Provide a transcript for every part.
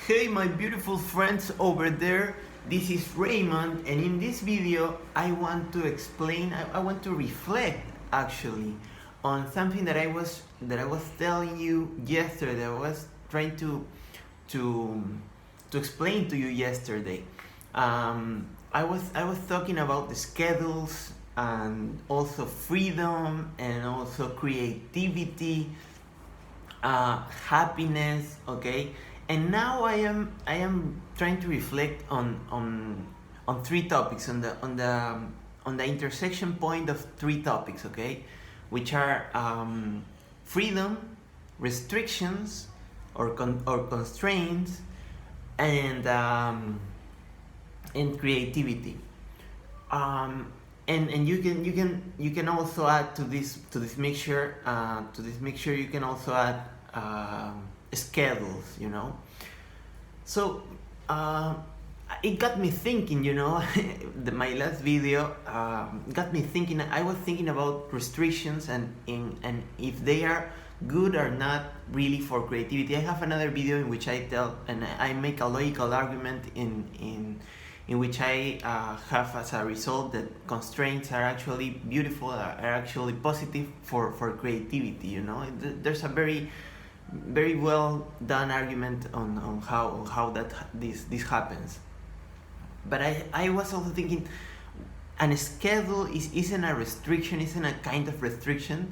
Hey my beautiful friends over there, this is Raymond, and in this video I want to explain, I want to reflect actually on something that I was telling you yesterday, that I was trying to to explain to you yesterday. I was talking about the schedules and also freedom and also creativity, happiness, okay. And now I am trying to reflect on three topics, on the intersection point of three topics, okay, which are freedom, restrictions, or constraints, and creativity. um, and you can also add to this mixture, you can also add schedules, so uh, it got me thinking, my last video got me thinking. I was thinking about restrictions and if they are good or not really for creativity. I have another video in which I tell and I make a logical argument in which I have as a result that constraints are actually beautiful, are actually positive for creativity. There's a very well done argument on how this happens. But I was also thinking, and a schedule isn't a restriction, isn't a kind of restriction.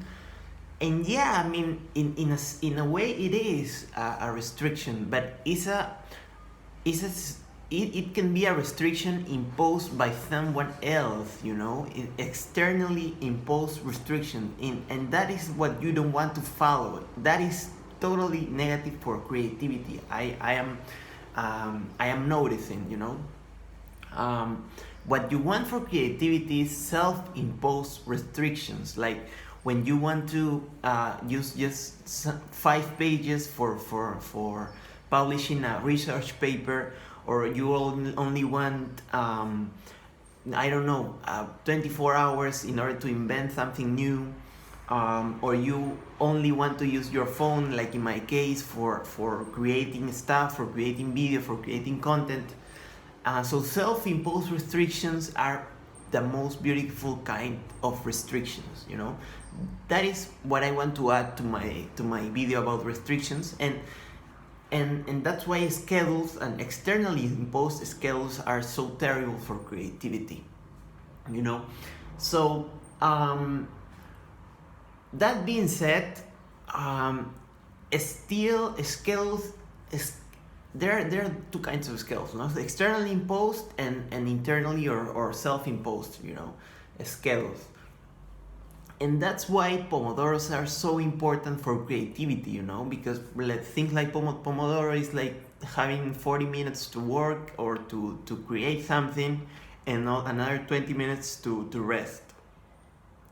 And yeah, I mean, in a way it is a restriction, but it can be a restriction imposed by someone else, externally imposed restriction, and that is what you don't want to follow. That is totally negative for creativity. I am noticing, what you want for creativity is self-imposed restrictions, like when you want to use just 5 pages for publishing a research paper, or you only want I don't know, 24 hours in order to invent something new, or you only want to use your phone, like in my case, for creating stuff, for creating video, for creating content. So self-imposed restrictions are the most beautiful kind of restrictions. That is what I want to add to my video about restrictions, and that's why schedules and externally imposed schedules are so terrible for creativity. So that being said, still schedules is there are two kinds of schedules, externally imposed and internally or self-imposed, schedules. And that's why pomodoros are so important for creativity, because let's think like pomodoro is like having 40 minutes to work or to create something, and another 20 minutes to rest.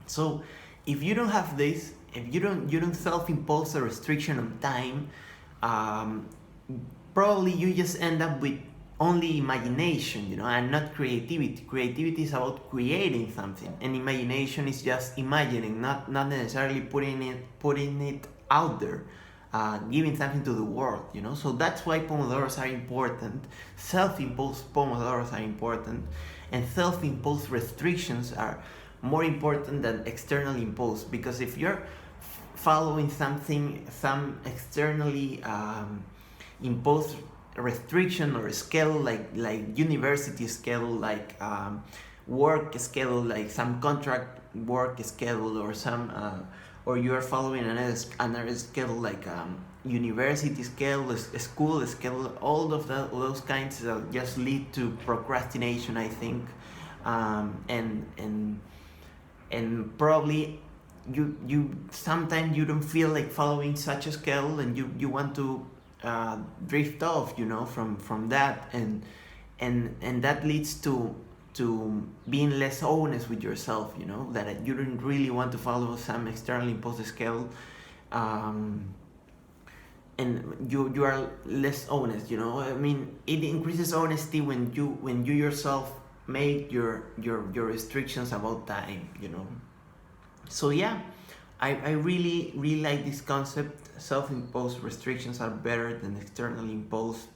So if you don't have this, if you don't self-impose a restriction on time, probably you just end up with only imagination, and not creativity. Creativity is about creating something, and imagination is just imagining, not necessarily putting it out there, giving something to the world. So that's why pomodoros are important. Self-imposed pomodoros are important, and self-imposed restrictions are more important than externally imposed, because if you're following some externally imposed restriction or schedule, like university schedule, like work schedule, like some contract work schedule, or or you are following another schedule, like university schedule, school schedule, all of those kinds just lead to procrastination, I think. And probably you sometimes you don't feel like following such a schedule, and you want to drift off, from that, and that leads to being less honest with yourself, that you don't really want to follow some externally imposed schedule, and you are less honest. I mean, it increases honesty when you yourself make your restrictions about time. So yeah, I really like this concept. Self-imposed restrictions are better than externally imposed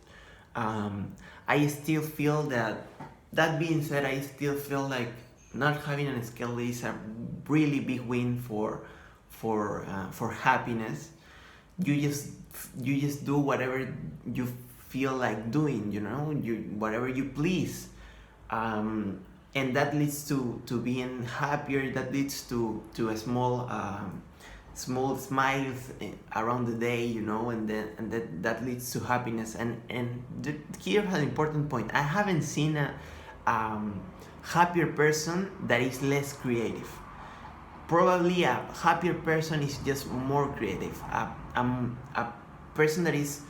I still feel that. That being said, I still feel like not having a schedule is a really big win for happiness. You just do whatever you feel like doing. Whatever you please, and that leads to being happier. That leads to a small smiles around the day, and that leads to happiness. Here's an important point: I haven't seen a happier person that is less creative. Probably a happier person is just more creative. A person that is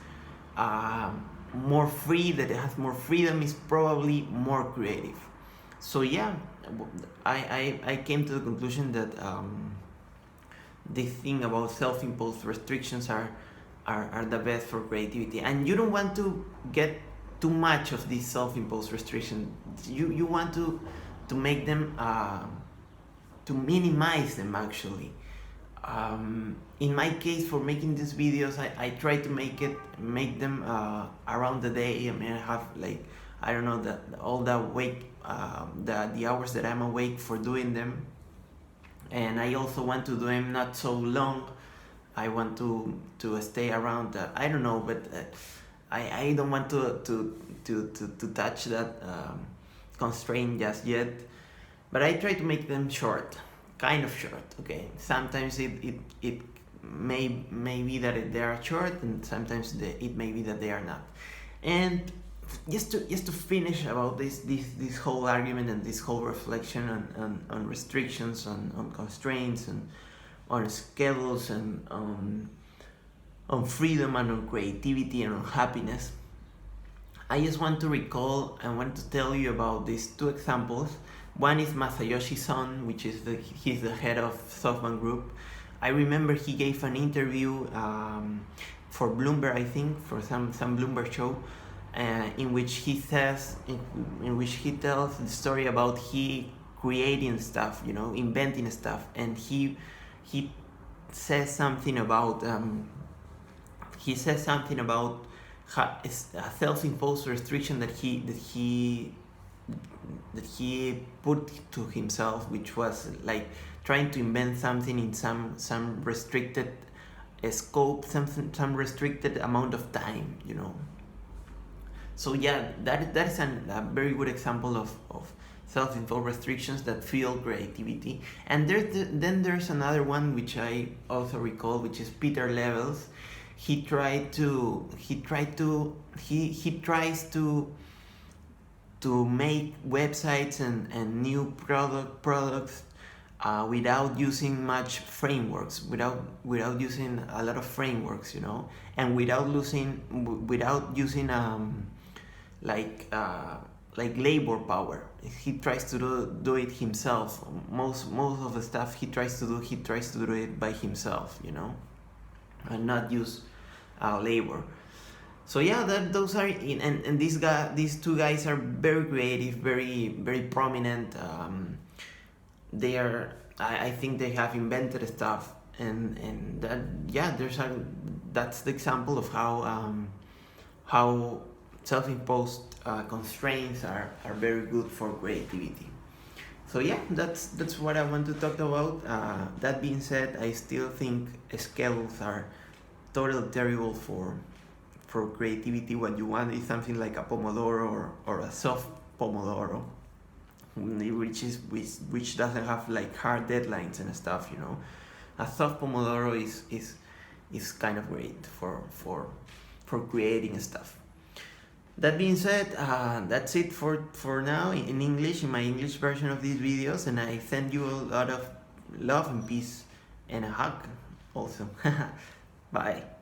more free, that has more freedom, is probably more creative. So yeah, I came to the conclusion that this thing about self-imposed restrictions are the best for creativity. And you don't want to get too much of these self-imposed restrictions. You want to make them to minimize them, actually. In my case, for making these videos, I try to make them around the day. I mean, I have, like, I don't know, all the awake, the hours that I'm awake for doing them. And I also want to do them not so long. I want to stay around. I don't know, but I don't want to touch that constraint just yet. But I try to make them short, kind of short. Okay. Sometimes it may be that they are short, and sometimes it may be that they are not. And just to finish about this whole argument and this whole reflection on restrictions, on constraints, and on schedules, and on freedom, and on creativity, and on happiness, I just want to recall and want to tell you about these two examples. One is Masayoshi Son, which is he's the head of SoftBank Group. I remember he gave an interview for Bloomberg, I think, for some Bloomberg show, in which he tells the story about he creating stuff, inventing stuff, and he says something about a self-imposed restriction that he put to himself, which was like trying to invent something in some restricted scope, some restricted amount of time, So yeah, that is a very good example of self-imposed restrictions that fuel creativity. And then there's another one which I also recall, which is Pieter Levels. He tries to make websites and new products without using much frameworks, without using a lot of frameworks, and without using like labor power. He tries to do it himself. Most of the stuff he tries to do it by himself, and not use labor. So yeah, those are and these two guys are very creative, very very prominent. They are, I think they have invented stuff, and that, yeah, that's the example of how self-imposed constraints are very good for creativity. So yeah, that's what I want to talk about. That being said, I still think schedules are totally terrible for creativity. What you want is something like a Pomodoro or a soft Pomodoro, which doesn't have like hard deadlines and stuff. A soft Pomodoro is kind of great for creating stuff. That being said, that's it for now in English, in my English version of these videos, and I send you a lot of love and peace and a hug also. Bye.